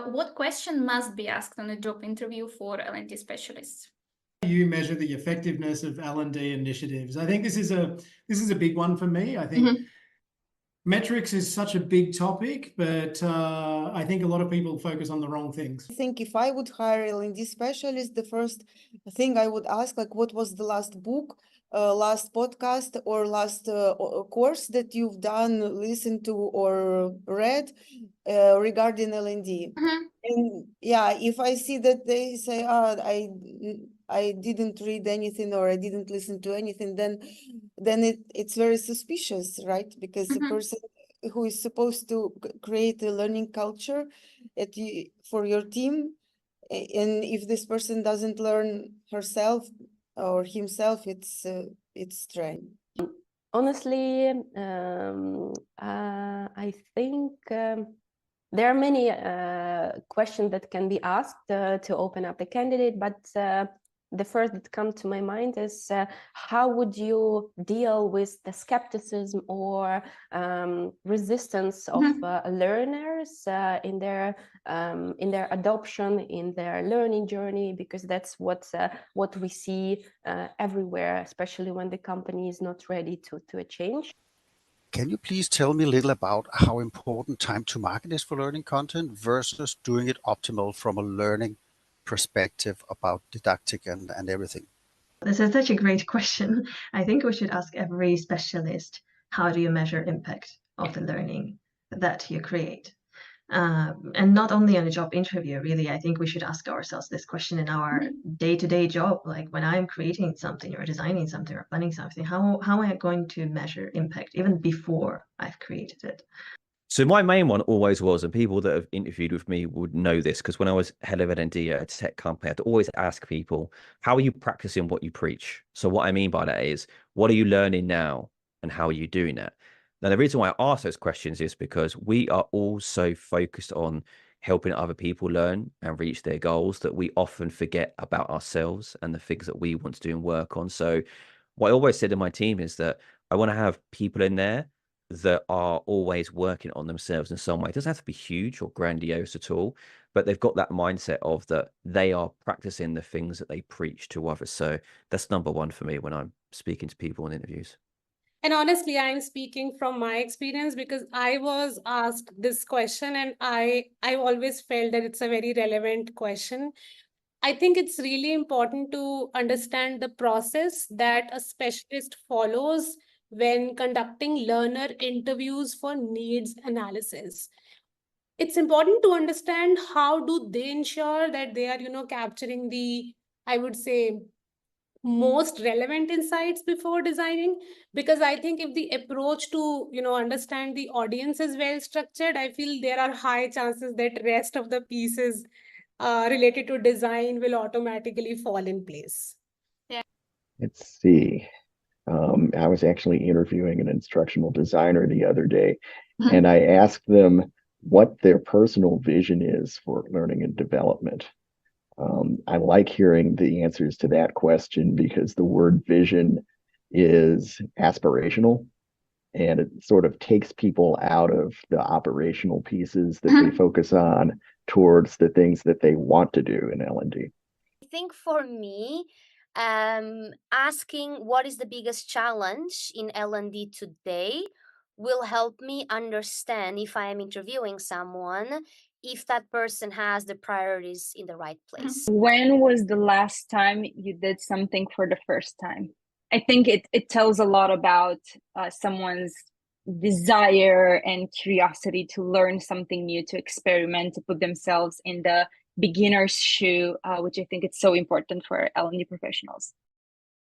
What question must be asked on a job interview for L&D specialists? You measure the effectiveness of L&D initiatives. I think this is a big one for me. I think metrics is such a big topic, but I think a lot of people focus on the wrong things. I think if I would hire L&D specialist, the first thing I would ask, like, what was the last book, last podcast, or last course that you've done, listened to, or read regarding L&D? And yeah, if I see that they say, I didn't read anything or I didn't listen to anything, then it's very suspicious, right? Because the person who is supposed to create a learning culture for your team, and if this person doesn't learn herself or himself, it's strange. Honestly, I think there are many questions that can be asked to open up the candidate, but the first that comes to my mind is how would you deal with the skepticism or resistance of learners in their adoption, in their learning journey, because that's what we see everywhere, especially when the company is not ready to a change. Can you please tell me a little about how important time to market is for learning content versus doing it optimal from a learning perspective about didactic and everything? This is such a great question. I think we should ask every specialist, how do you measure impact of the learning that you create? And not only on a job interview, really, I think we should ask ourselves this question in our day-to-day job. Like when I'm creating something or designing something or planning something, how am I going to measure impact even before I've created it? So my main one always was, and people that have interviewed with me would know this, because when I was head of L&D at a tech company, I had to always ask people, how are you practicing what you preach? So what I mean by that is, what are you learning now and how are you doing that? Now, the reason why I ask those questions is because we are all so focused on helping other people learn and reach their goals that we often forget about ourselves and the things that we want to do and work on. So what I always said to my team is that I want to have people in there that are always working on themselves in some way. It doesn't have to be huge or grandiose at all, but they've got that mindset of that they are practicing the things that they preach to others. So that's number one for me when I'm speaking to people in interviews. And honestly, I'm speaking from my experience because I was asked this question and I always felt that it's a very relevant question. I think it's really important to understand the process that a specialist follows when conducting learner interviews for needs analysis. It's important to understand how do they ensure that they are, capturing the, I would say, most relevant insights before designing, because I think if the approach to understand the audience is well structured, I feel there are high chances that rest of the pieces related to design will automatically fall in place. Let's see. I was actually interviewing an instructional designer the other day, and I asked them what their personal vision is for learning and development. I like hearing the answers to that question because the word vision is aspirational and it sort of takes people out of the operational pieces that they focus on towards the things that they want to do in L&D. I think for me, asking what is the biggest challenge in L&D today will help me understand, if I am interviewing someone, if that person has the priorities in the right place. When was the last time you did something for the first time? I think it tells a lot about someone's desire and curiosity to learn something new, to experiment, to put themselves in the beginner's shoe, which I think it's so important for L&D professionals.